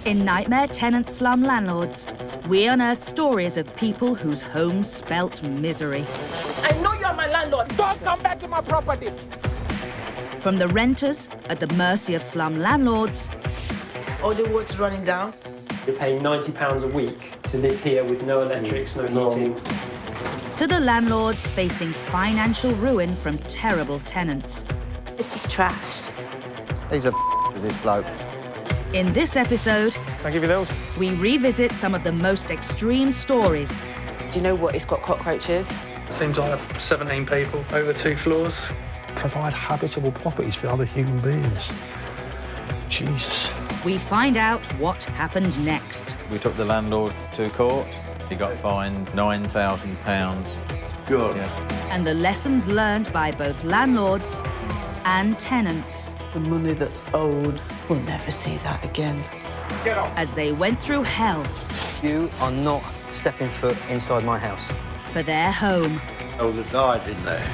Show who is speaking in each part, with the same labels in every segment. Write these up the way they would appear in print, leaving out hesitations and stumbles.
Speaker 1: In Nightmare Tenants Slum Landlords, we unearth stories of people whose homes spelt misery.
Speaker 2: I know you're my landlord. Don't come back to my property.
Speaker 1: From the renters at the mercy of slum landlords,
Speaker 2: All the water's running down.
Speaker 3: You're paying £90 a week to live here with no electrics, no heating.
Speaker 1: to the landlords facing financial ruin from terrible tenants.
Speaker 4: This is trashed.
Speaker 5: He's a with this bloke.
Speaker 1: In this episode,
Speaker 3: Can I give you those?
Speaker 1: we revisit some of the most extreme stories
Speaker 4: Do you know what? It's got cockroaches.
Speaker 6: Seems like 17 people over 2 floors.
Speaker 7: Provide habitable properties for other human beings. Jesus.
Speaker 1: we find out what happened next.
Speaker 8: We took the landlord to court. He got fined £9,000.
Speaker 5: Good.
Speaker 8: Yeah.
Speaker 1: And the lessons learned by both landlords and tenants
Speaker 9: The money that's owed, we'll never see that again.
Speaker 1: as they went through hell
Speaker 10: You are not stepping foot inside my house.
Speaker 1: for their home.
Speaker 5: Oh, that died in there.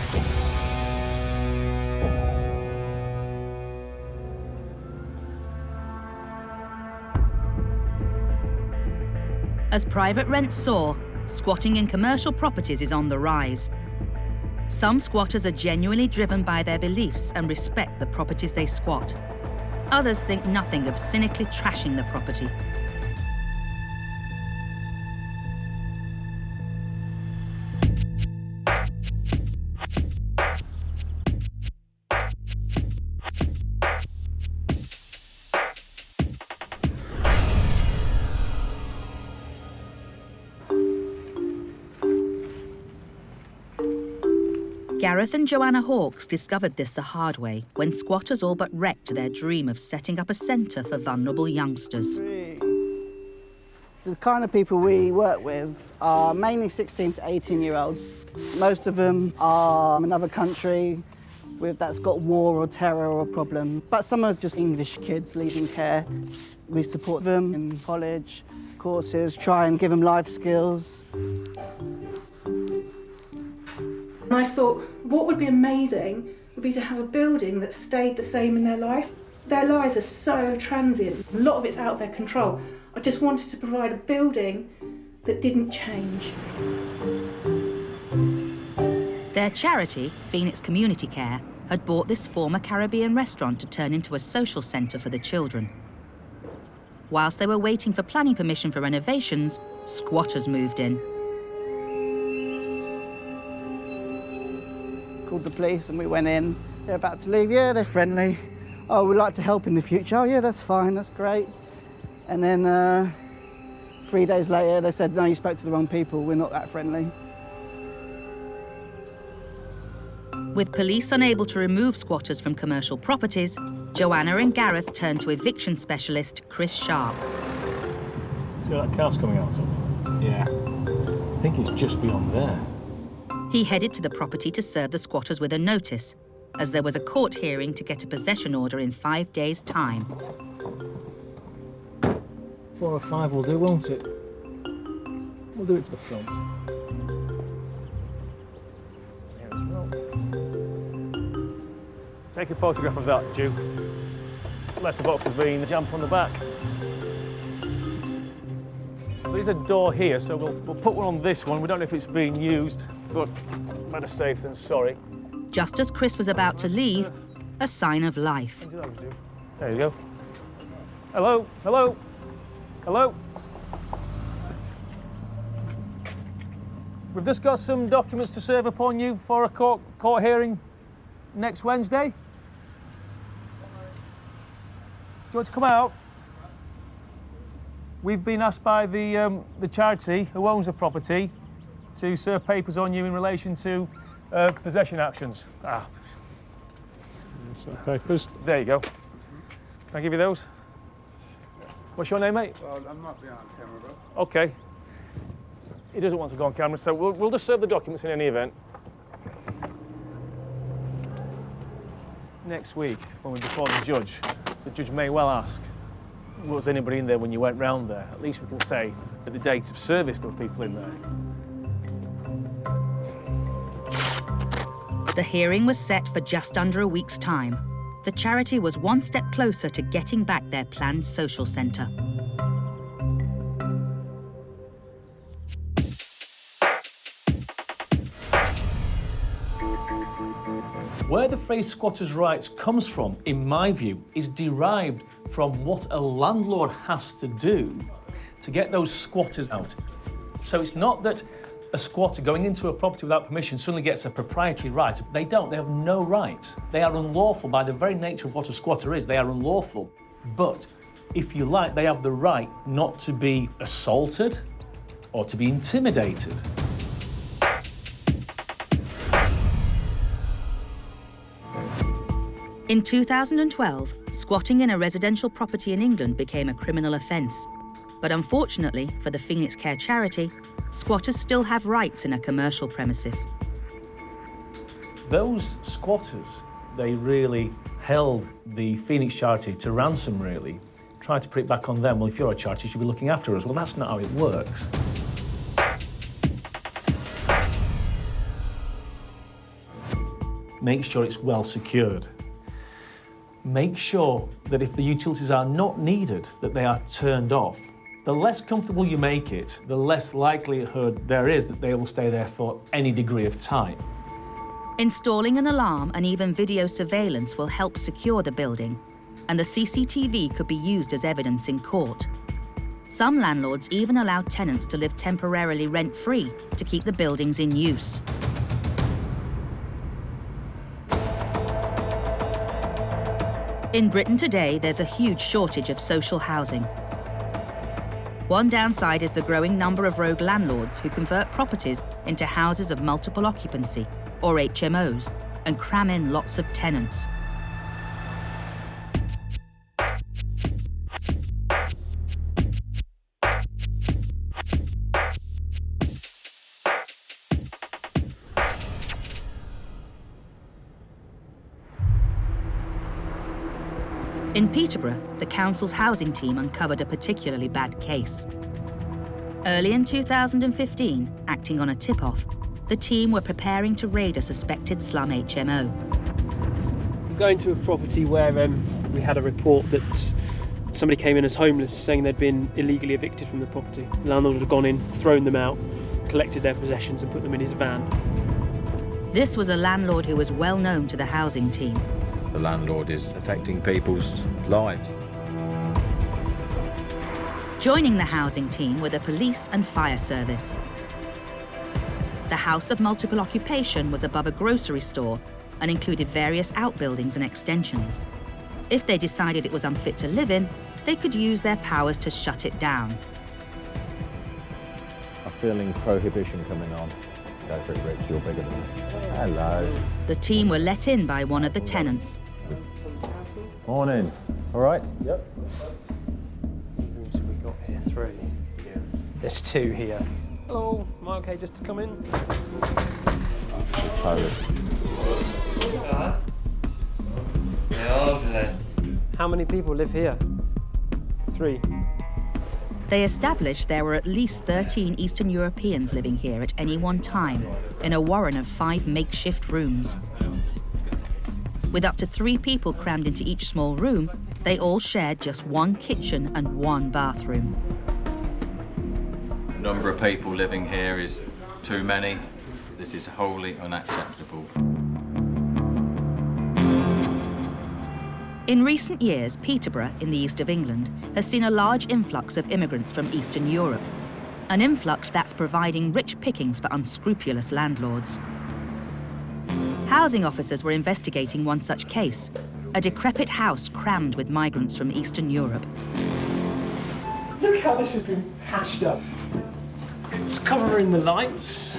Speaker 1: As private rents soar, squatting in commercial properties is on the rise. Some squatters are genuinely driven by their beliefs and respect the properties they squat. Others think nothing of cynically trashing the property. Gareth and Joanna Hawks discovered this the hard way when squatters all but wrecked their dream of setting up a centre for vulnerable youngsters.
Speaker 9: The kind of people we work with are mainly 16 to 18-year-olds. Most of them are from another country that's got war or terror or problem. But some are just English kids needing care. We support them in college courses, try and give them life skills.
Speaker 11: And I thought, what would be amazing would be to have a building that stayed the same in their life. Their lives are so transient. A lot of it's out of their control. I just wanted to provide a building that didn't change.
Speaker 1: Their charity, Phoenix Community Care, had bought this former Caribbean restaurant to turn into a social centre for the children. Whilst they were waiting for planning permission for renovations, squatters moved in.
Speaker 9: Called the police and we went in. They're about to leave. Yeah, they're friendly. Oh, we'd like to help in the future. Oh, yeah, that's fine, that's great. And then 3 days later, they said, no, you spoke to the wrong people. We're not that friendly.
Speaker 1: With police unable to remove squatters from commercial properties, Joanna and Gareth turned to eviction specialist Chris Sharp.
Speaker 7: See where that car's coming out of? Yeah. I think it's just beyond there.
Speaker 1: He headed to the property to serve the squatters with a notice, as there was a court hearing to get a possession order in 5 days' time.
Speaker 7: 4 or 5 will do, won't it? We'll do it to the front. Here as well.
Speaker 6: Take a photograph of that, Duke. Letterbox has been jammed on the back. There's a door here, so we'll put one on this one. We don't know if it's being used, but better safe than sorry.
Speaker 1: Just as Chris was about to leave, a sign of life.
Speaker 6: There you go. Hello, hello, hello. We've just got some documents to serve upon you for a court hearing next Wednesday. Do you want to come out? We've been asked by the charity who owns the property to serve papers on you in relation to possession actions.
Speaker 7: Papers.
Speaker 6: There you go. Can I give you those? What's your name, mate?
Speaker 5: Well, I'm not behind camera, bro.
Speaker 6: Okay. He doesn't want to go on camera, so we'll just serve the documents in any event. Next week, when we're before the judge may well ask, was anybody in there when you went round there? At least we can say at the date of service there were people in there.
Speaker 1: The hearing was set for just under a week's time. the charity was one step closer to getting back their planned social centre.
Speaker 6: Where the phrase squatters' rights comes from, in my view, is derived from what a landlord has to do to get those squatters out. So it's not that a squatter going into a property without permission suddenly gets a proprietary right. They don't, they have no rights. They are unlawful by the very nature of what a squatter is. They are unlawful. But, if you like, they have the right not to be assaulted or to be intimidated.
Speaker 1: In 2012, squatting in a residential property in England became a criminal offence. But unfortunately, for the Phoenix Care charity, squatters still have rights in a commercial premises.
Speaker 6: Those squatters, they really held the Phoenix charity to ransom, really. Tried to put it back on them. Well, if you're a charity, you should be looking after us. Well, that's not how it works. Make sure it's well secured. Make sure that if the utilities are not needed, that they are turned off. The less comfortable you make it, the less likelihood there is that they will stay there for any degree of time.
Speaker 1: Installing an alarm and even video surveillance will help secure the building, and the CCTV could be used as evidence in court. Some landlords even allow tenants to live temporarily rent-free to keep the buildings in use. In Britain today, there's a huge shortage of social housing. One downside is the growing number of rogue landlords who convert properties into houses of multiple occupancy, or HMOs, and cram in lots of tenants. In Peterborough, the council's housing team uncovered a particularly bad case. Early in 2015, acting on a tip-off, the team were preparing to raid a suspected slum HMO.
Speaker 3: Going to a property where we had a report that somebody came in as homeless, saying they'd been illegally evicted from the property. The landlord had gone in, thrown them out, collected their possessions and put them in his van.
Speaker 1: This was a landlord who was well known to the housing team.
Speaker 8: The landlord is affecting people's lives.
Speaker 1: Joining the housing team were the police and fire service. The house of multiple occupation was above a grocery store and included various outbuildings and extensions. If they decided it was unfit to live in, they could use their powers to shut it down.
Speaker 8: I'm feeling Prohibition coming on. Go for it, Rich, you're bigger than us. Hello.
Speaker 1: The team were let in by one of the tenants.
Speaker 8: Morning. All right?
Speaker 3: Yep. Rooms have we got here? 3. Yeah. There's 2 here. Hello, am I okay just to come in? How many people live here? 3.
Speaker 1: They established there were at least 13 Eastern Europeans living here at any one time, in a warren of 5 makeshift rooms. With up to 3 people crammed into each small room, they all shared just 1 kitchen and 1 bathroom.
Speaker 8: The number of people living here is too many. This is wholly unacceptable.
Speaker 1: In recent years, Peterborough, in the east of England, has seen a large influx of immigrants from Eastern Europe. An influx that's providing rich pickings for unscrupulous landlords. Housing officers were investigating one such case, a decrepit house crammed with migrants from Eastern Europe.
Speaker 3: Look how this has been hashed up. It's covering the lights.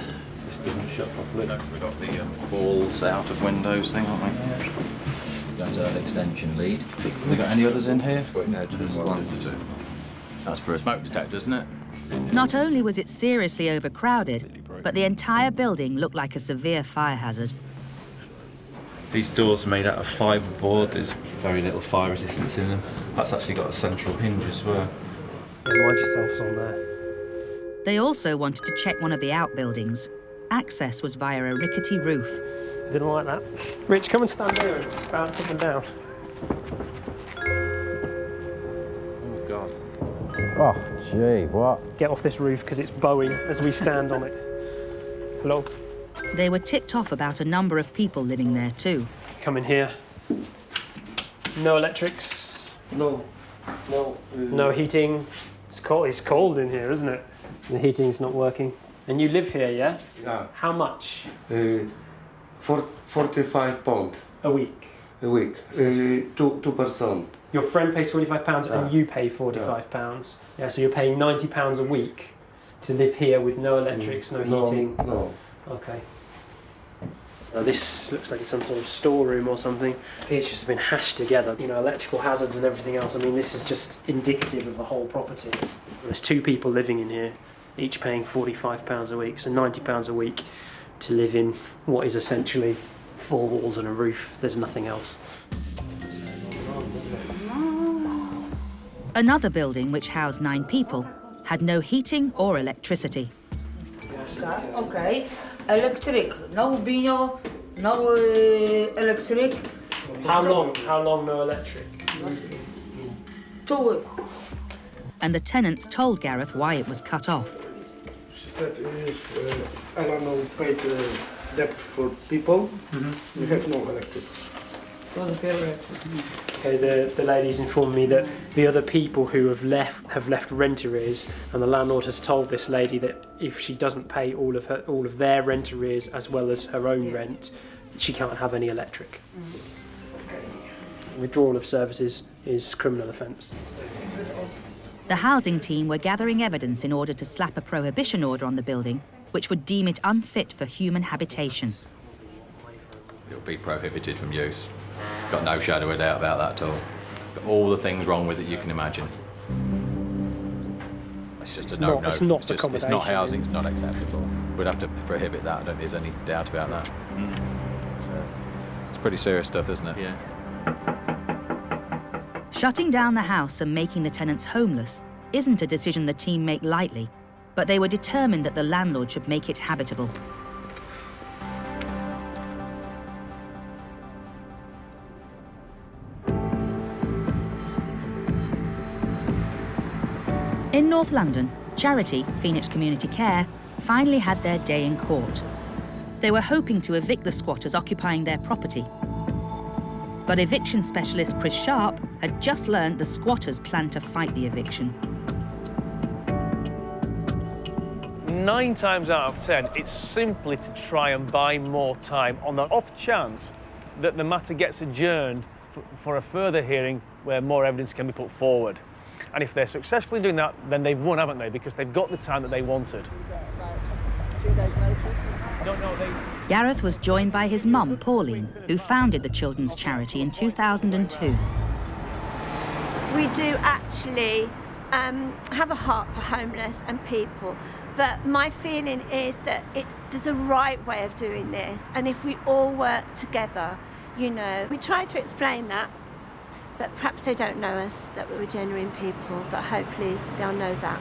Speaker 8: This doesn't shut properly. No, we've got the walls out of windows thing, haven't we? Going to that extension lead. Have we got any others in here? No, just the 2. That's for a smoke detector, isn't it?
Speaker 1: Not only was it seriously overcrowded, but the entire building looked like a severe fire hazard.
Speaker 12: These doors are made out of fiberboard. There's very little fire resistance in them. That's actually got a central hinge as well.
Speaker 3: Yeah, mind yourselves on there.
Speaker 1: They also wanted to check one of the outbuildings. Access was via a rickety roof.
Speaker 3: Didn't like that. Rich, come and stand there and bounce up and down.
Speaker 12: Oh, God.
Speaker 5: Oh, gee, what?
Speaker 3: Get off this roof because it's bowing as we stand on it. Hello?
Speaker 1: They were tipped off about a number of people living there too.
Speaker 3: Come in here. No electrics.
Speaker 5: No.
Speaker 3: No heating. It's cold in here, isn't it? The heating's not working. And you live here, yeah?
Speaker 13: Yeah.
Speaker 3: How much?
Speaker 13: 45 pounds.
Speaker 3: A week.
Speaker 13: A week. Two person.
Speaker 3: Your friend pays £45 and you pay £45. Yeah, so you're paying £90 a week to live here with no electrics, no heating.
Speaker 13: No.
Speaker 3: Okay. This looks like it's some sort of storeroom or something. It's just been hashed together. You know, electrical hazards and everything else. I mean, this is just indicative of the whole property. There's 2 people living in here, each paying £45 a week, so £90 a week to live in what is essentially 4 walls and a roof. There's nothing else.
Speaker 1: Another building, which housed 9 people, had no heating or electricity.
Speaker 14: Okay, electric, no bino, no electric.
Speaker 3: How long no electric?
Speaker 14: 2 weeks.
Speaker 1: And the tenants told Gareth why it was cut off.
Speaker 15: She said if I don't know, paid debt for people, we have no electric.
Speaker 3: Okay, the lady's informed me that the other people who have left rent arrears, and the landlord has told this lady that if she doesn't pay all of their rent arrears as well as her own rent, she can't have any electric. Withdrawal of services is criminal offence.
Speaker 1: The housing team were gathering evidence in order to slap a prohibition order on the building, which would deem it unfit for human habitation.
Speaker 8: It'll be prohibited from use. Got no shadow of doubt about that at all. Got all the things wrong with it you can imagine. It's just a no-no.
Speaker 3: It's not
Speaker 8: It's not housing, it's not acceptable. We'd have to prohibit that, I don't think there's any doubt about that. It's pretty serious stuff, isn't it?
Speaker 12: Yeah.
Speaker 1: Shutting down the house and making the tenants homeless isn't a decision the team make lightly, but they were determined that the landlord should make it habitable. In North London, charity, Phoenix Community Care, finally had their day in court. They were hoping to evict the squatters occupying their property. But eviction specialist Chris Sharp had just learned the squatters planned to fight the eviction.
Speaker 6: 9 times out of 10, it's simply to try and buy more time on the off chance that the matter gets adjourned for a further hearing where more evidence can be put forward. And if they're successful in doing that, then they've won, haven't they? Because they've got the time that they wanted.
Speaker 9: 2 days' notice?
Speaker 1: Gareth was joined by his mum, Pauline, who founded the children's charity in 2002.
Speaker 16: We do actually have a heart for homeless and people, but my feeling is that there's a right way of doing this, and if we all work together, you know, we try to explain that, but perhaps they don't know us, that we're genuine people, but hopefully they'll know that.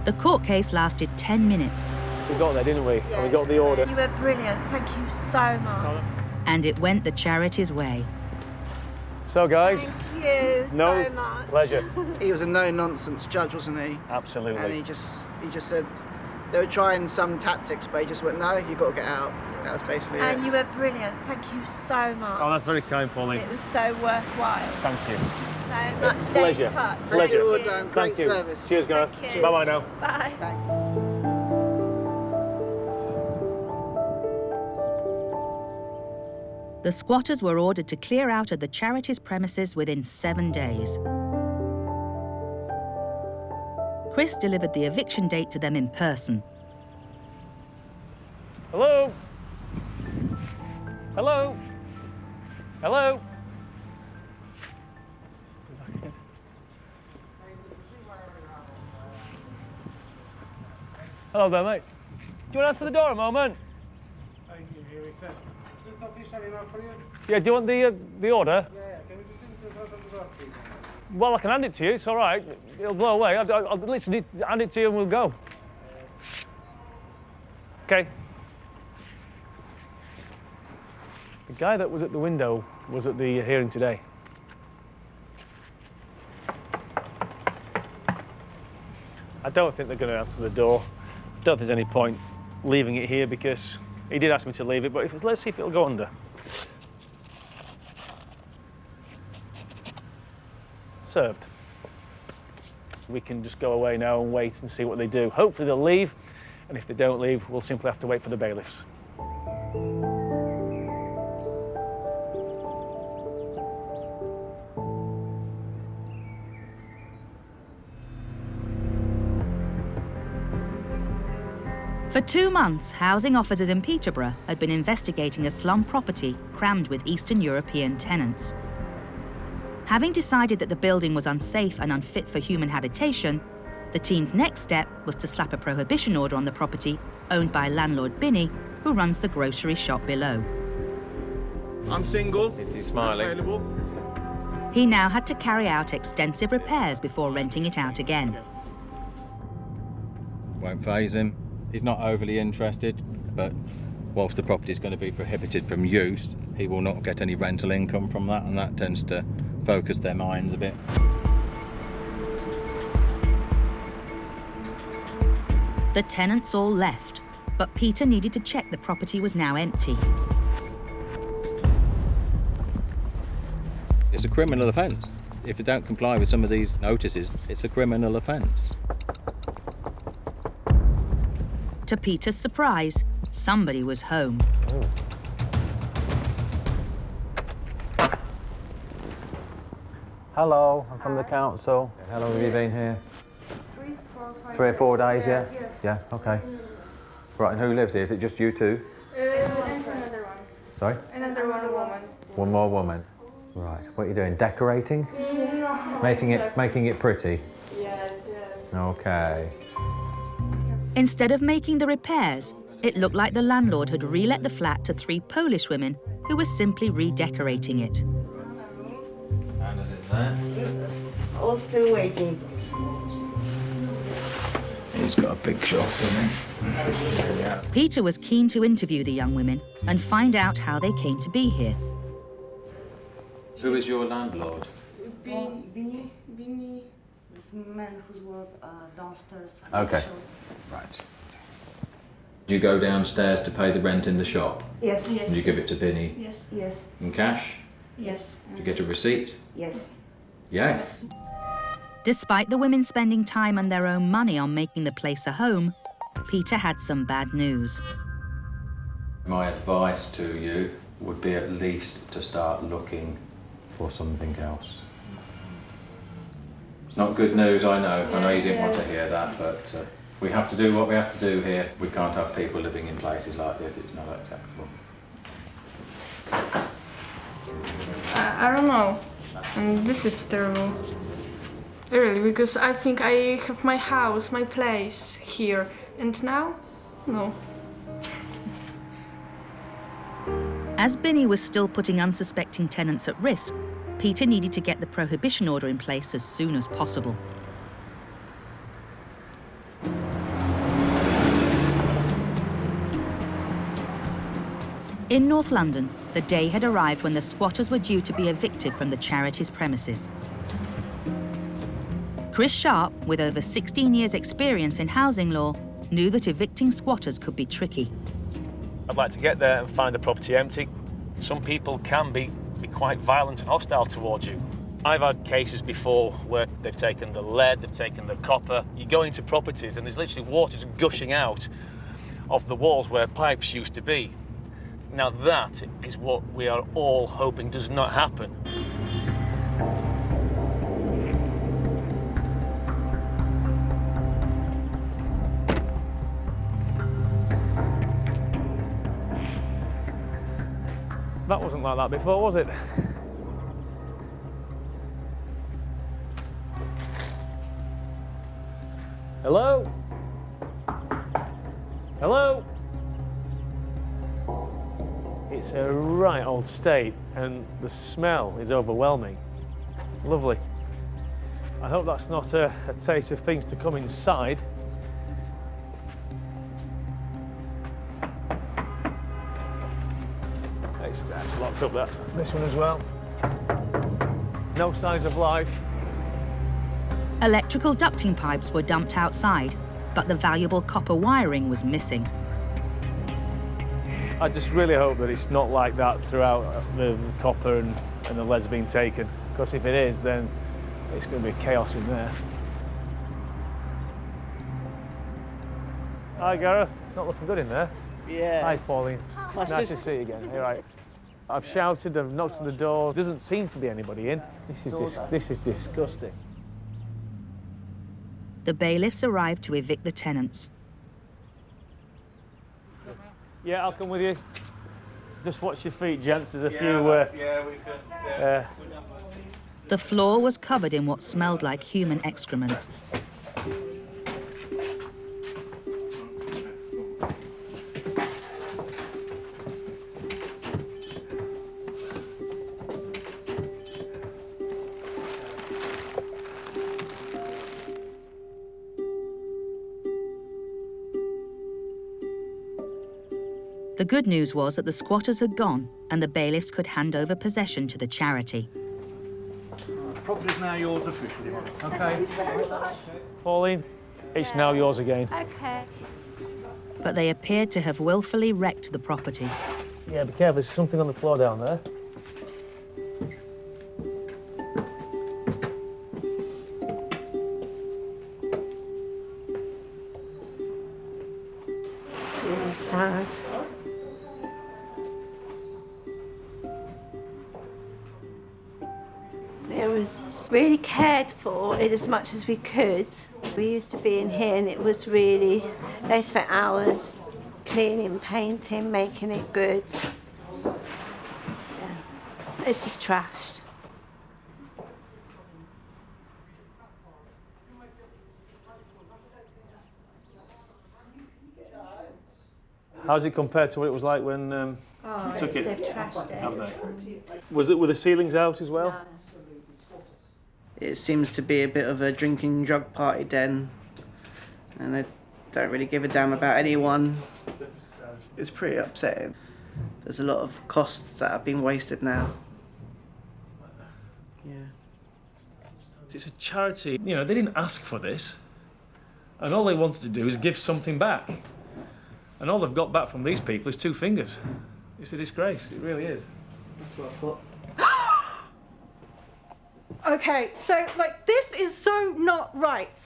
Speaker 1: The court case lasted 10 minutes.
Speaker 6: We got there, didn't we?
Speaker 16: Yes,
Speaker 6: And we got the order.
Speaker 16: You were brilliant. Thank you so much.
Speaker 1: And it went the charity's way.
Speaker 6: So, guys.
Speaker 16: Thank you so much.
Speaker 6: Pleasure.
Speaker 9: He was a no-nonsense judge, wasn't he?
Speaker 6: Absolutely.
Speaker 9: And he just said they were trying some tactics, but he just went, no, you've got to get out. That was basically it.
Speaker 16: And you were brilliant. Thank you so much.
Speaker 6: Oh, that's very kind, Pauline.
Speaker 16: It was so worthwhile.
Speaker 6: Thank you.
Speaker 16: So much. Stay
Speaker 6: Pleasure.
Speaker 16: in touch.
Speaker 6: Pleasure.
Speaker 9: Well done. Great
Speaker 6: Thank you.
Speaker 9: service.
Speaker 6: Cheers, Gareth.
Speaker 16: Thank you.
Speaker 6: Bye-bye now.
Speaker 16: Bye.
Speaker 9: Thanks.
Speaker 1: The squatters were ordered to clear out of the charity's premises within 7 days. Chris delivered the eviction date to them in person.
Speaker 6: Hello? Hello? Hello? Hello there, mate. Do you want to answer the door a moment?
Speaker 15: Just official enough for you?
Speaker 6: Yeah, do you want the order?
Speaker 15: Yeah, can you just leave it in front of the door, please?
Speaker 6: Well, I can hand it to you, it's all right. It'll blow away. I'll literally hand it to you and we'll go.
Speaker 7: Okay. The guy that was at the window was at the hearing today. I don't think they're going to answer the door. I don't think there's any point leaving it here because he did ask me to leave it, but let's see if it'll go under. Served. We can just go away now and wait and see what they do. Hopefully they'll leave, and if they don't leave, we'll simply have to wait for the bailiffs.
Speaker 1: For 2 months, housing officers in Peterborough had been investigating a slum property crammed with Eastern European tenants. Having decided that the building was unsafe and unfit for human habitation, the team's next step was to slap a prohibition order on the property owned by landlord Binny, who runs the grocery shop below.
Speaker 17: I'm single.
Speaker 12: Is he smiling?
Speaker 17: Available.
Speaker 1: He now had to carry out extensive repairs before renting it out again.
Speaker 8: Won't faze him. He's not overly interested, but whilst the property is going to be prohibited from use, he will not get any rental income from that, and that tends to focus their minds a bit.
Speaker 1: The tenants all left, but Peter needed to check the property was now empty.
Speaker 8: It's a criminal offence. If you don't comply with some of these notices, it's a criminal offence.
Speaker 1: To Peter's surprise, somebody was home.
Speaker 5: Hello, I'm from the council. How long have you been here? 3 or 4 days, yeah?
Speaker 11: Yes.
Speaker 5: Yeah, okay. Right, and who lives here? Is it just you two?
Speaker 11: And another one.
Speaker 5: Sorry?
Speaker 11: Another one woman.
Speaker 5: One more woman. Right, what are you doing? Decorating? Making it pretty?
Speaker 11: Yes.
Speaker 5: Okay.
Speaker 1: Instead of making the repairs, it looked like the landlord had re-let the flat to 3 Polish women who were simply redecorating it.
Speaker 12: Anna's in there.
Speaker 14: All still waiting.
Speaker 8: He's got a big shop, doesn't he?
Speaker 1: Peter was keen to interview the young women and find out how they came to be here.
Speaker 12: Who is your landlord?
Speaker 14: Binny, this man who's work downstairs.
Speaker 8: Okay. Right. Do you go downstairs to pay the rent in the shop?
Speaker 14: Yes.
Speaker 8: And you give it to Binny?
Speaker 11: Yes.
Speaker 14: Yes.
Speaker 8: In cash?
Speaker 11: Yes.
Speaker 8: Do you get a receipt?
Speaker 14: Yes.
Speaker 8: Yes.
Speaker 1: Despite the women spending time and their own money on making the place a home, Peter had some bad news.
Speaker 8: My advice to you would be at least to start looking for something else. It's not good news, I know. I know you didn't want to hear that, but we have to do what we have to do here. We can't have people living in places like this. It's not acceptable.
Speaker 18: I don't know. And this is terrible. Really, because I think I have my house, my place here. And now? No.
Speaker 1: As Binny was still putting unsuspecting tenants at risk, Peter needed to get the prohibition order in place as soon as possible. In North London, the day had arrived when the squatters were due to be evicted from the charity's premises. Chris Sharp, with over 16 years' experience in housing law, knew that evicting squatters could be tricky.
Speaker 7: I'd like to get there and find the property empty. Some people can be quite violent and hostile towards you. I've had cases before where they've taken the lead, they've taken the copper. You go into properties and there's literally water just gushing out of the walls where pipes used to be. Now that is what we are all hoping does not happen. That wasn't like that before, was it? Hello? Hello? It's a right old state and the smell is overwhelming. Lovely. I hope that's not a taste of things to come inside.
Speaker 6: That's locked up, that. This one as well. No signs of life.
Speaker 1: Electrical ducting pipes were dumped outside, but the valuable copper wiring was missing.
Speaker 6: I just really hope that it's not like that throughout the copper and the lead's being taken, because if it is, then it's going to be chaos in there. Hi, Gareth. It's not looking good in there.
Speaker 9: Yeah.
Speaker 6: Hi, Pauline.
Speaker 9: My
Speaker 6: Nice
Speaker 9: sister-
Speaker 6: to see you again. You're right. I've shouted, I've knocked on the door. Doesn't seem to be anybody in. This is disgusting.
Speaker 1: The bailiffs arrived to evict the tenants.
Speaker 6: Yeah, I'll come with you. Just watch your feet, gents. There's a few...
Speaker 17: yeah, we can.
Speaker 1: The floor was covered in what smelled like human excrement. The good news was that the squatters had gone and the bailiffs could hand over possession to the charity.
Speaker 17: The property's now yours officially. Okay.
Speaker 6: Pauline, it's now yours again.
Speaker 16: Okay.
Speaker 1: But they appeared to have willfully wrecked the property.
Speaker 6: Yeah, be careful. There's something on the floor down there.
Speaker 16: It's really sad. It was really cared for in as much as we could. We used to be in here and it was really, they spent hours cleaning, painting, making it good. Yeah. It's just trashed.
Speaker 6: How does it compare to what it was like when you took it?
Speaker 16: They've trashed it.
Speaker 6: Have they? Were the ceilings out as well?
Speaker 9: It seems to be a bit of a drinking drug party den, and they don't really give a damn about anyone. It's pretty upsetting. There's a lot of costs that have been wasted now. Yeah.
Speaker 6: It's a charity. You know, they didn't ask for this, and all they wanted to do is give something back. And all they've got back from these people is 2 fingers. It's a disgrace. It really is.
Speaker 9: That's what I thought.
Speaker 11: Okay, so, like, this is so not right.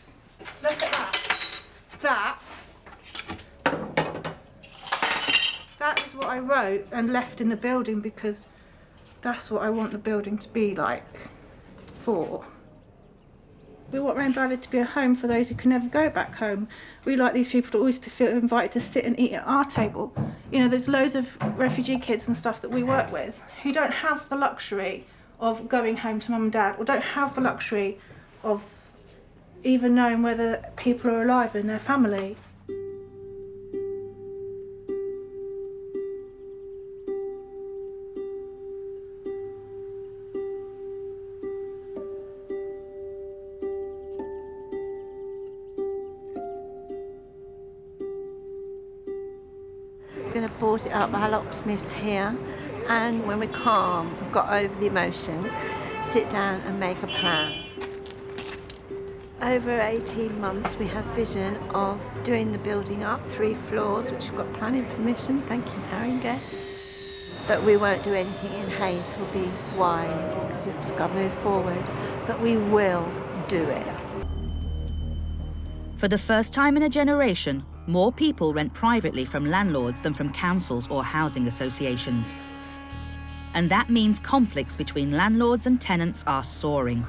Speaker 11: Look at that. That is what I wrote and left in the building because that's what I want the building to be like for. We want Rainbow Valley to be a home for those who can never go back home. We like these people to always to feel invited to sit and eat at our table. You know, there's loads of refugee kids and stuff that we work with who don't have the luxury of going home to mum and dad, or don't have the luxury of even knowing whether people are alive in their family.
Speaker 16: We're going to board it up by our locksmiths here, and when we're calm, we've got over the emotion, sit down and make a plan. Over 18 months we have vision of doing the building up, 3 floors, which we've got planning permission, thank you Harringay. But we won't do anything in haste, we'll be wise, because we've just got to move forward. But we will do it.
Speaker 1: For the first time in a generation, more people rent privately from landlords than from councils or housing associations. And that means conflicts between landlords and tenants are soaring.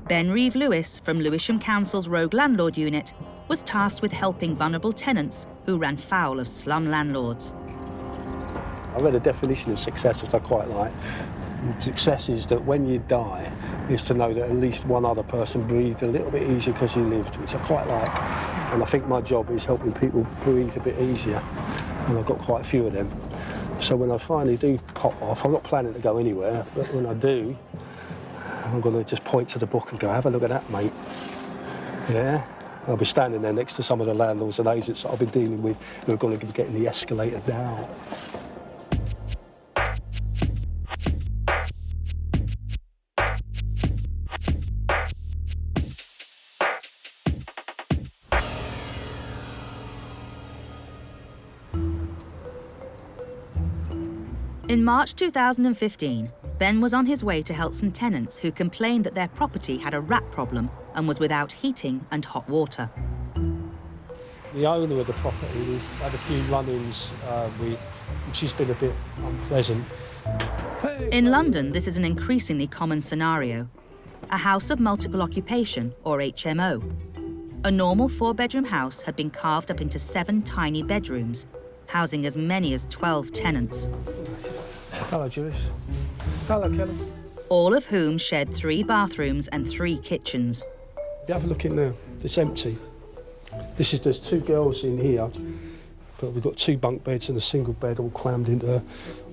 Speaker 1: Ben Reeve-Lewis from Lewisham Council's Rogue Landlord Unit was tasked with helping vulnerable tenants who ran foul of slum landlords.
Speaker 19: I read a definition of success which I quite like. Success is that when you die, is to know that at least one other person breathed a little bit easier because you lived, which I quite like. And I think my job is helping people breathe a bit easier, and I've got quite a few of them. So when I finally do pop off, I'm not planning to go anywhere, but when I do, I'm going to just point to the book and go, have a look at that, mate. Yeah? I'll be standing there next to some of the landlords and agents that I've been dealing with who are going to be getting the escalator down.
Speaker 1: In March 2015, Ben was on his way to help some tenants who complained that their property had a rat problem and was without heating and hot water.
Speaker 19: The owner of the property, we've had a few run-ins with, which has been a bit unpleasant.
Speaker 1: In London, this is an increasingly common scenario. A house of multiple occupation, or HMO. A normal 4-bedroom house had been carved up into 7 tiny bedrooms, housing as many as 12 tenants.
Speaker 19: Hello, Julius. Hello, Kelly.
Speaker 1: All of whom shared 3 bathrooms and 3 kitchens.
Speaker 19: You have a look in there. It's empty. There's 2 girls in here, but we've got 2 bunk beds and a single bed all crammed into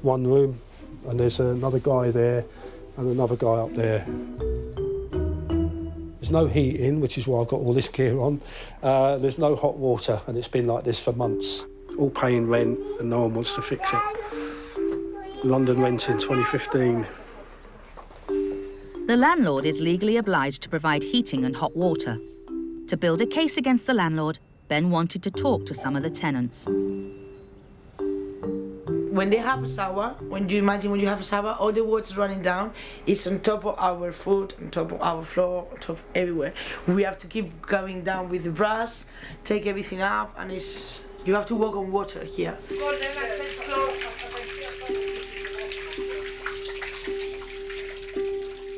Speaker 19: one room. And there's another guy there and another guy up there. There's no heating, which is why I've got all this gear on. There's no hot water, and it's been like this for months. All paying rent, and no one wants to fix it. London rent in 2015.
Speaker 1: The landlord is legally obliged to provide heating and hot water. To build a case against the landlord, Ben wanted to talk to some of the tenants.
Speaker 20: When they have a shower, when you have a shower, all the water running down is on top of our food, on top of our floor, on top of everywhere. We have to keep going down with the brush, take everything up, and you have to walk on water here.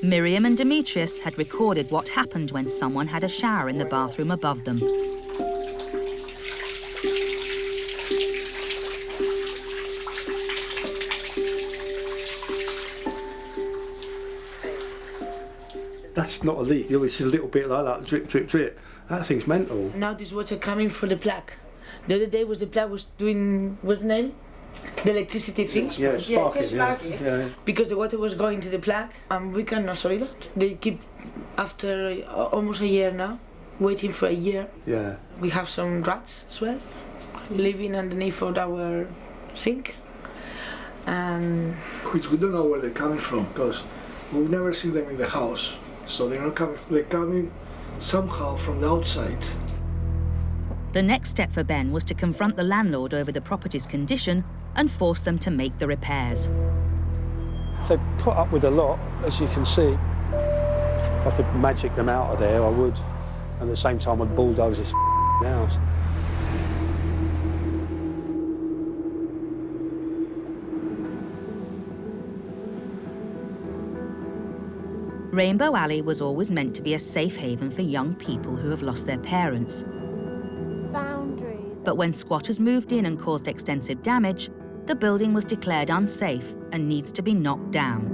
Speaker 1: Miriam and Demetrius had recorded what happened when someone had a shower in the bathroom above them.
Speaker 19: That's not illegal, it's a little bit like that, drip, drip, drip. That thing's mental.
Speaker 20: Now this water coming from the plug. The other day the plug was doing, what's the name? The electricity thing.
Speaker 19: Yeah, sparking, yeah.
Speaker 20: Because the water was going to the plug, and we cannot solve that. They keep, after almost a year now, waiting for a year.
Speaker 19: Yeah.
Speaker 20: We have some rats as well, living underneath of our sink.
Speaker 15: Which we don't know where they're coming from, because we've never seen them in the house. So they're coming somehow from the outside.
Speaker 1: The next step for Ben was to confront the landlord over the property's condition and force them to make the repairs.
Speaker 19: They put up with a lot, as you can see. If I could magic them out of there, I would. And at the same time, I'd bulldoze this house.
Speaker 1: Rainbow Alley was always meant to be a safe haven for young people who have lost their parents. But when squatters moved in and caused extensive damage, the building was declared unsafe and needs to be knocked down.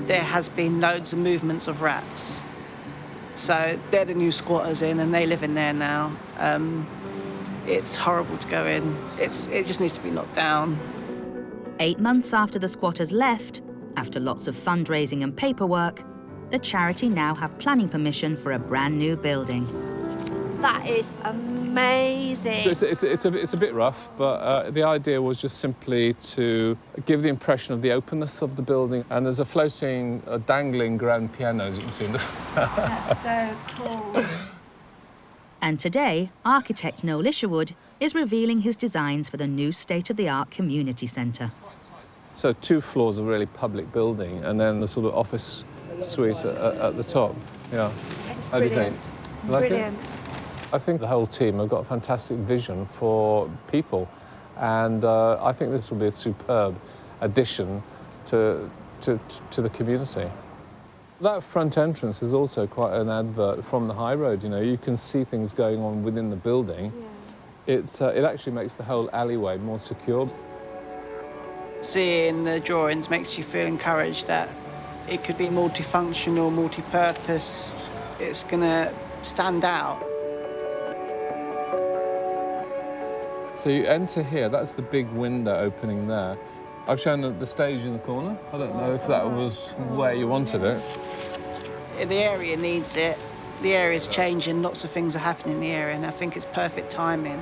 Speaker 9: There has been loads of movements of rats. So they're the new squatters in and they live in there now. It's horrible to go in. It just needs to be knocked down.
Speaker 1: 8 months after the squatters left, after lots of fundraising and paperwork, the charity now have planning permission for a brand new building.
Speaker 16: That is amazing.
Speaker 12: It's a bit rough, but the idea was just simply to give the impression of the openness of the building. And there's a dangling grand piano, as you can see in the...
Speaker 16: That's so cool.
Speaker 1: And today, architect Noel Isherwood is revealing his designs for the new state-of-the-art community centre.
Speaker 12: So 2 floors of really public building, and then the sort of office suite at the top. Yeah.
Speaker 16: It's
Speaker 12: How do you think? You like
Speaker 16: brilliant.
Speaker 12: It? I think the whole team have got a fantastic vision for people, and I think this will be a superb addition to the community. That front entrance is also quite an advert from the high road. You know, you can see things going on within the building. Yeah. It actually makes the whole alleyway more secure.
Speaker 9: Seeing the drawings makes you feel encouraged that it could be multifunctional, multi-purpose. It's going to stand out.
Speaker 12: So you enter here, that's the big window opening there. I've shown the stage in the corner. I don't know if that was where you wanted it.
Speaker 9: The area needs it. The area's changing, lots of things are happening in the area, and I think it's perfect timing.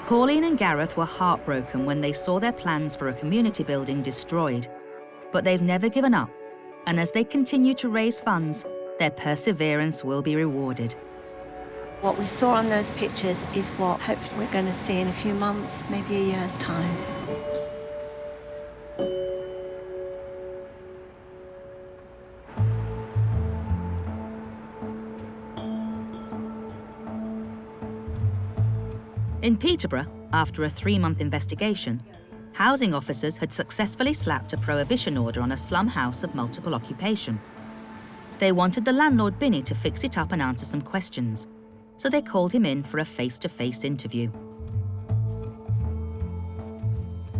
Speaker 1: Pauline and Gareth were heartbroken when they saw their plans for a community building destroyed. But they've never given up, and as they continue to raise funds, their perseverance will be rewarded.
Speaker 16: What we saw on those pictures is what hopefully we're going to see in a few months, maybe a year's time.
Speaker 1: In Peterborough, after a 3-month investigation, housing officers had successfully slapped a prohibition order on a slum house of multiple occupation. They wanted the landlord Binny to fix it up and answer some questions, so they called him in for a face-to-face interview.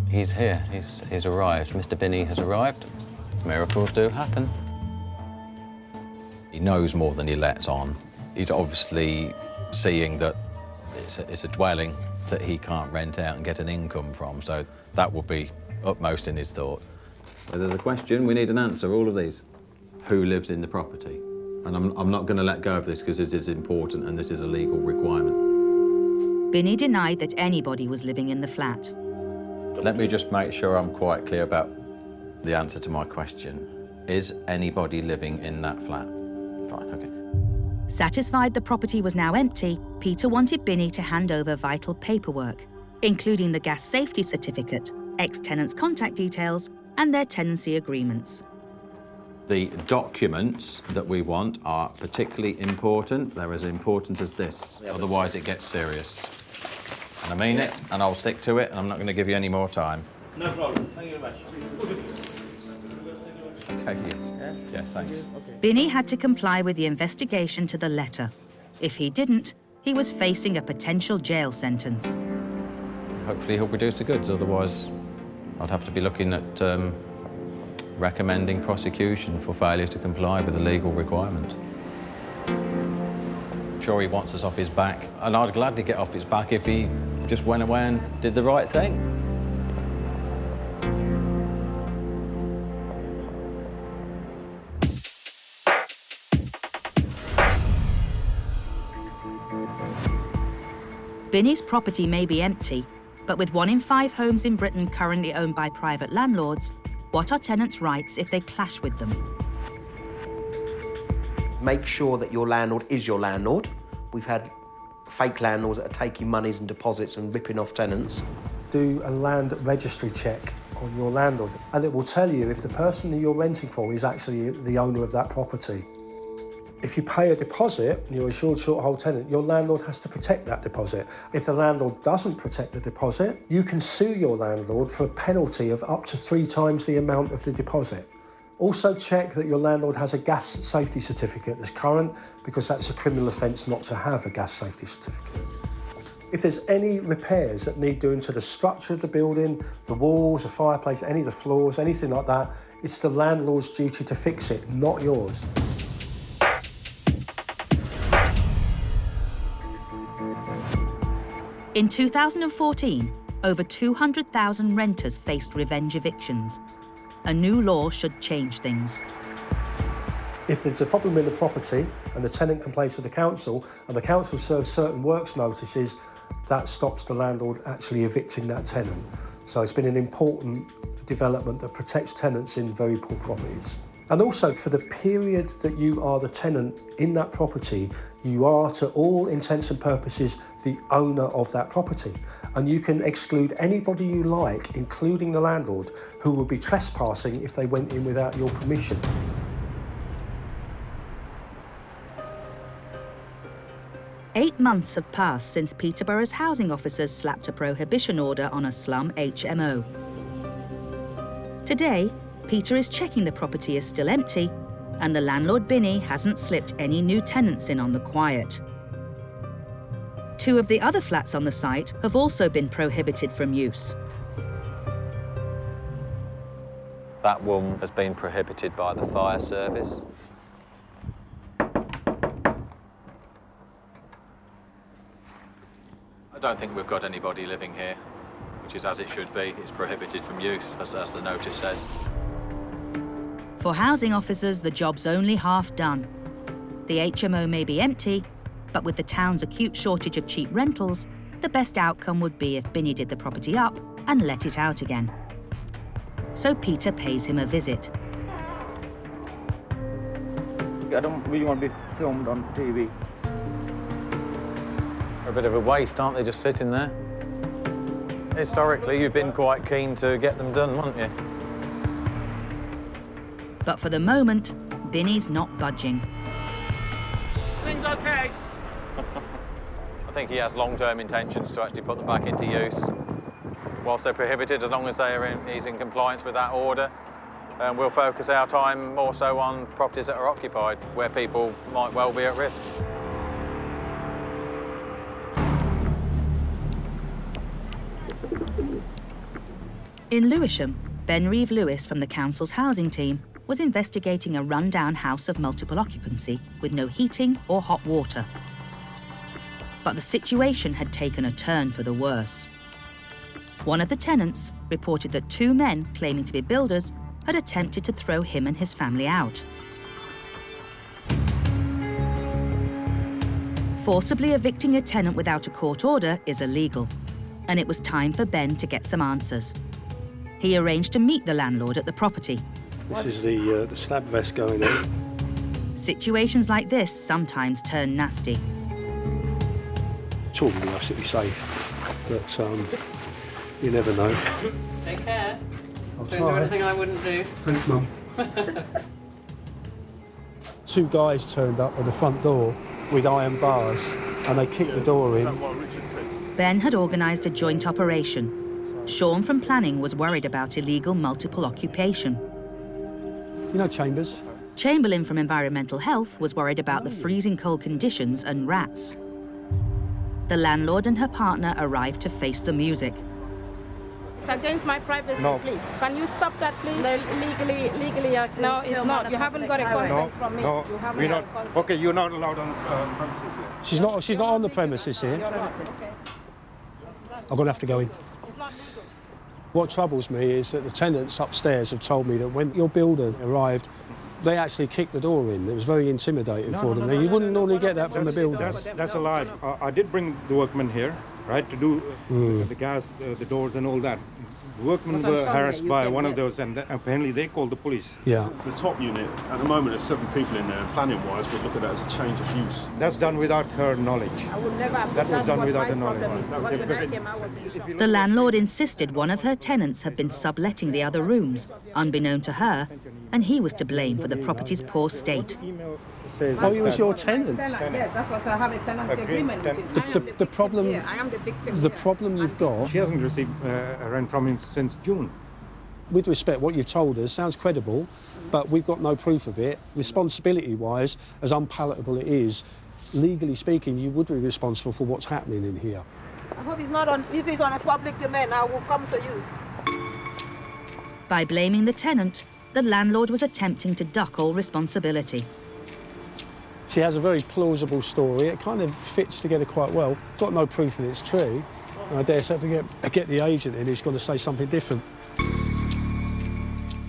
Speaker 8: He's here. He's arrived. Mr. Binny has arrived. Miracles do happen. He knows more than he lets on. He's obviously seeing that it's a dwelling that he can't rent out and get an income from, so that will be upmost in his thought. So there's a question, we need an answer, all of these. Who lives in the property? And I'm not going to let go of this because this is important and this is a legal requirement.
Speaker 1: Binny denied that anybody was living in the flat.
Speaker 8: Let me just make sure I'm quite clear about the answer to my question. Is anybody living in that flat? Fine, okay.
Speaker 1: Satisfied the property was now empty, Peter wanted Binny to hand over vital paperwork, including the gas safety certificate, ex-tenants' contact details, and their tenancy agreements.
Speaker 8: The documents that we want are particularly important. They're as important as this, otherwise it gets serious. And I mean it, and I'll stick to it, and I'm not going to give you any more time.
Speaker 17: No problem. Thank you very much.
Speaker 8: Okay, yes. Yeah, thanks.
Speaker 1: Binny had to comply with the investigation to the letter. If he didn't, he was facing a potential jail sentence.
Speaker 8: Hopefully he'll produce the goods, otherwise I'd have to be looking at recommending prosecution for failure to comply with the legal requirement. I'm sure he wants us off his back, and I'd gladly get off his back if he just went away and did the right thing.
Speaker 1: Binny's property may be empty, but with 1 in 5 homes in Britain currently owned by private landlords, what are tenants' rights if they clash with them?
Speaker 21: Make sure that your landlord is your landlord. We've had fake landlords that are taking monies and deposits and ripping off tenants.
Speaker 19: Do a land registry check on your landlord, and it will tell you if the person that you're renting for is actually the owner of that property. If you pay a deposit and you're a short-hold tenant, your landlord has to protect that deposit. If the landlord doesn't protect the deposit, you can sue your landlord for a penalty of up to 3 times the amount of the deposit. Also check that your landlord has a gas safety certificate that's current, because that's a criminal offence not to have a gas safety certificate. If there's any repairs that need doing to the structure of the building, the walls, the fireplace, any of the floors, anything like that, it's the landlord's duty to fix it, not yours.
Speaker 1: In 2014, over 200,000 renters faced revenge evictions. A new law should change things.
Speaker 19: If there's a problem in the property and the tenant complains to the council and the council serves certain works notices, that stops the landlord actually evicting that tenant. So it's been an important development that protects tenants in very poor properties. And also, for the period that you are the tenant in that property, you are, to all intents and purposes, the owner of that property. And you can exclude anybody you like, including the landlord, who would be trespassing if they went in without your permission.
Speaker 1: Eight months have passed since Peterborough's housing officers slapped a prohibition order on a slum HMO. Today, Peter is checking the property is still empty, and the landlord Binny hasn't slipped any new tenants in on the quiet. 2 of the other flats on the site have also been prohibited from use.
Speaker 8: That one has been prohibited by the fire service. I don't think we've got anybody living here, which is as it should be. It's prohibited from use, as the notice says.
Speaker 1: For housing officers, the job's only half done. The HMO may be empty, but with the town's acute shortage of cheap rentals, the best outcome would be if Binny did the property up and let it out again. So Peter pays him a visit.
Speaker 2: I don't really want to be filmed on TV.
Speaker 5: They're a bit of a waste, aren't they, just sitting there? Historically, you've been quite keen to get them done, weren't you?
Speaker 1: But for the moment, Binny's not budging.
Speaker 17: Things okay?
Speaker 5: I think he has long-term intentions to actually put them back into use. Whilst they're prohibited, as long as he's in compliance with that order, we'll focus our time more so on properties that are occupied, where people might well be at risk.
Speaker 1: In Lewisham, Ben Reeve-Lewis from the council's housing team was investigating a run-down house of multiple occupancy with no heating or hot water. But the situation had taken a turn for the worse. One of the tenants reported that two men claiming to be builders had attempted to throw him and his family out. Forcibly evicting a tenant without a court order is illegal, and it was time for Ben to get some answers. He arranged to meet the landlord at the property.
Speaker 19: This is the slab vest going in.
Speaker 1: Situations like this sometimes turn nasty.
Speaker 19: It's all really absolutely safe, but you never know.
Speaker 22: Take care.
Speaker 19: I'll
Speaker 22: Don't
Speaker 19: try.
Speaker 22: do anything I wouldn't do.
Speaker 19: Thanks, Mum. Two guys turned up at the front door with iron bars, and they kicked the door in.
Speaker 1: Ben had organised a joint operation. Sean from planning was worried about illegal multiple occupation.
Speaker 19: You know Chambers?
Speaker 1: Chamberlain from environmental health was worried about the freezing cold conditions and rats. The landlord and her partner arrived to face the music.
Speaker 23: It's against my privacy,
Speaker 2: No.
Speaker 23: please. Can you stop that, please?
Speaker 22: No, legally I can.
Speaker 23: No, it's
Speaker 22: film
Speaker 23: not.
Speaker 22: on
Speaker 23: You
Speaker 22: a
Speaker 23: haven't got a
Speaker 22: public highway.
Speaker 23: consent from me.
Speaker 2: No,
Speaker 23: You haven't
Speaker 2: we're
Speaker 23: got
Speaker 2: not.
Speaker 23: a consent.
Speaker 2: Okay, you're not allowed on premises here.
Speaker 19: She's not on the premises here. I'm going to have to go in. What troubles me is that the tenants upstairs have told me that when your builder arrived, they actually kicked the door in. It was very intimidating for them. You wouldn't normally get that from the builder.
Speaker 2: That's a lie. I did bring the workmen here, right, to do the gas, the doors and all that. The workmen were harassed by one of those, and apparently they called the police.
Speaker 19: Yeah.
Speaker 24: The top unit, at the moment there's 7 people in there, and planning-wise we'd look at that as a change of use.
Speaker 2: That's done without her knowledge.
Speaker 23: I would never have.
Speaker 2: That was
Speaker 23: That's
Speaker 2: done
Speaker 23: what
Speaker 2: without
Speaker 23: my
Speaker 2: her knowledge.
Speaker 23: problem is. Because when I came, I was in shock.
Speaker 1: The landlord insisted one of her tenants had been subletting the other rooms, unbeknown to her, and he was to blame for the property's poor state.
Speaker 19: Oh, he was your tenant?
Speaker 23: Yeah, that's what I have a tenancy agreement. Which is, I am the victim
Speaker 19: problem,
Speaker 23: here. I am the victim
Speaker 19: the
Speaker 23: here.
Speaker 19: problem you've got.
Speaker 2: She hasn't received a rent from him since June.
Speaker 19: With respect, what you've told us sounds credible, but we've got no proof of it. Responsibility-wise, as unpalatable it is, legally speaking, you would be responsible for what's happening in here.
Speaker 23: I hope it's not on. If it's on a public domain, I will come to you.
Speaker 1: By blaming the tenant, the landlord was attempting to duck all responsibility.
Speaker 19: She has a very plausible story. It kind of fits together quite well. Got no proof that it's true. And I dare say if we get the agent in, he's got to say something different.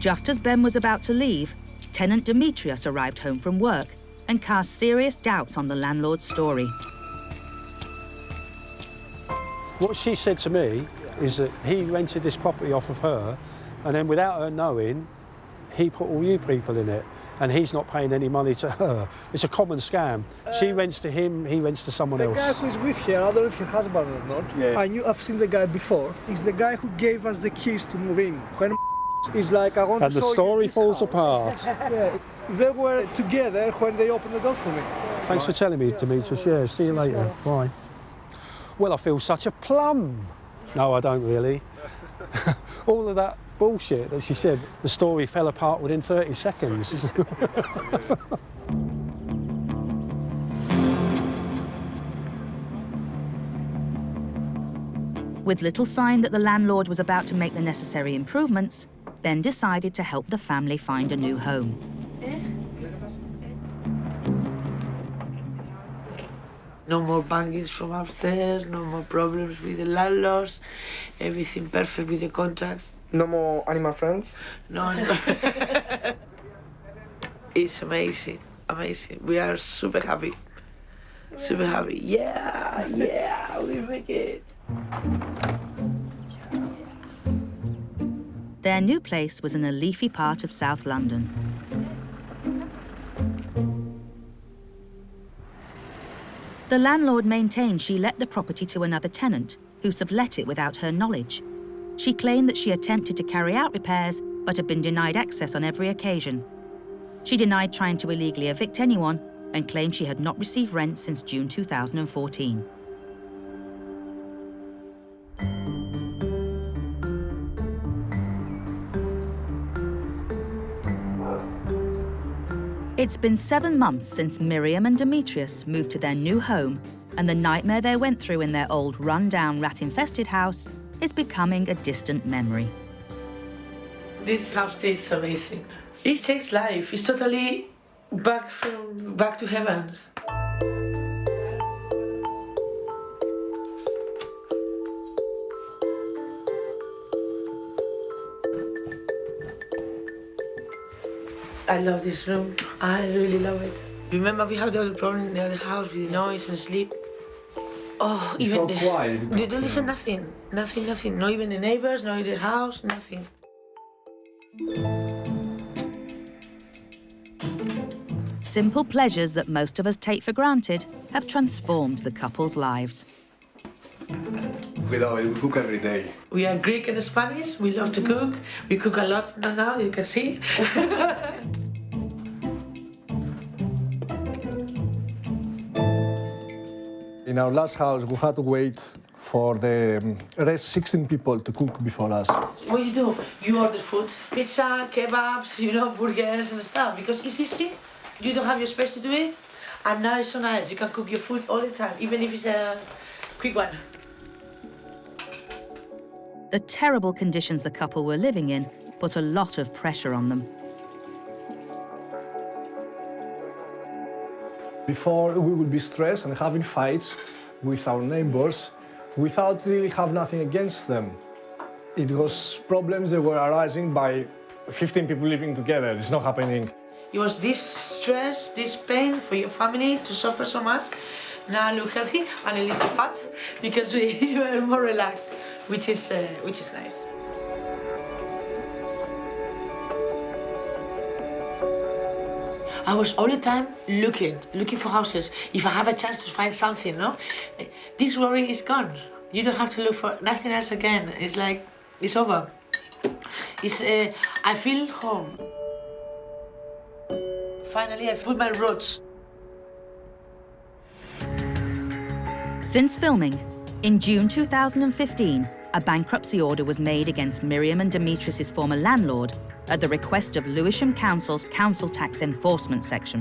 Speaker 1: Just as Ben was about to leave, tenant Demetrius arrived home from work and cast serious doubts on the landlord's story.
Speaker 19: What she said to me is that he rented this property off of her, and then without her knowing, he put all you people in it, and he's not paying any money to her. It's a common scam. She rents to him, he rents to someone else.
Speaker 15: The guy who is with her, I don't know if her husband or not.
Speaker 19: Yeah.
Speaker 15: I've seen the guy before. He's the guy who gave us the keys to move in. When is like, I want
Speaker 19: And
Speaker 15: to
Speaker 19: the
Speaker 15: show
Speaker 19: story
Speaker 15: you this
Speaker 19: falls
Speaker 15: house.
Speaker 19: apart.
Speaker 15: Yeah, they were together when they opened the door for me.
Speaker 19: Thanks for telling me, Demetrius. Yeah, see you later. Bye. Well, I feel such a plum. No, I don't really. All of that bullshit that she said, the story fell apart within 30 seconds.
Speaker 1: With little sign that the landlord was about to make the necessary improvements, Ben decided to help the family find a new home.
Speaker 20: No more bangings from upstairs, no more problems with the landlords, everything perfect with the contracts.
Speaker 2: No more animal friends?
Speaker 20: No. It's amazing, amazing. We are super happy. Super happy. Yeah, we make it.
Speaker 1: Their new place was in a leafy part of South London. The landlord maintained she let the property to another tenant, who sublet it without her knowledge. She claimed that she attempted to carry out repairs, but had been denied access on every occasion. She denied trying to illegally evict anyone and claimed she had not received rent since June 2014. It's been 7 months since Miriam and Demetrius moved to their new home, and the nightmare they went through in their old run-down, rat-infested house is becoming a distant memory.
Speaker 20: This house is amazing. It changed life. It's totally back to heaven. I love this room. I really love it. Remember, we had the other problem in the other house with noise and sleep. Oh,
Speaker 15: it's
Speaker 20: even
Speaker 15: so quiet.
Speaker 20: They don't listen, nothing. Not even the neighbors, not even the house, nothing.
Speaker 1: Simple pleasures that most of us take for granted have transformed the couple's lives.
Speaker 15: We cook every day.
Speaker 20: We are Greek and Spanish. We love to cook. We cook a lot now, you can see.
Speaker 19: In our last house, we had to wait for the rest 16 people to cook before us.
Speaker 20: What you do? You order food, pizza, kebabs, burgers and stuff, because it's easy. You don't have your space to do it, and now it's so nice. You can cook your food all the time, even if it's a quick one.
Speaker 1: The terrible conditions the couple were living in put a lot of pressure on them.
Speaker 19: Before, we would be stressed and having fights with our neighbors without really have nothing against them. It was problems that were arising by 15 people living together. It's not happening.
Speaker 20: It was this stress, this pain for your family to suffer so much. Now I look healthy and a little fat because we were more relaxed, which is nice. I was all the time looking for houses. If I have a chance to find something, no? This worry is gone. You don't have to look for nothing else again. It's like, it's over. I feel home. Finally, I put my roots.
Speaker 1: Since filming, in June 2015, a bankruptcy order was made against Miriam and Demetrius' former landlord at the request of Lewisham Council's Council Tax Enforcement Section.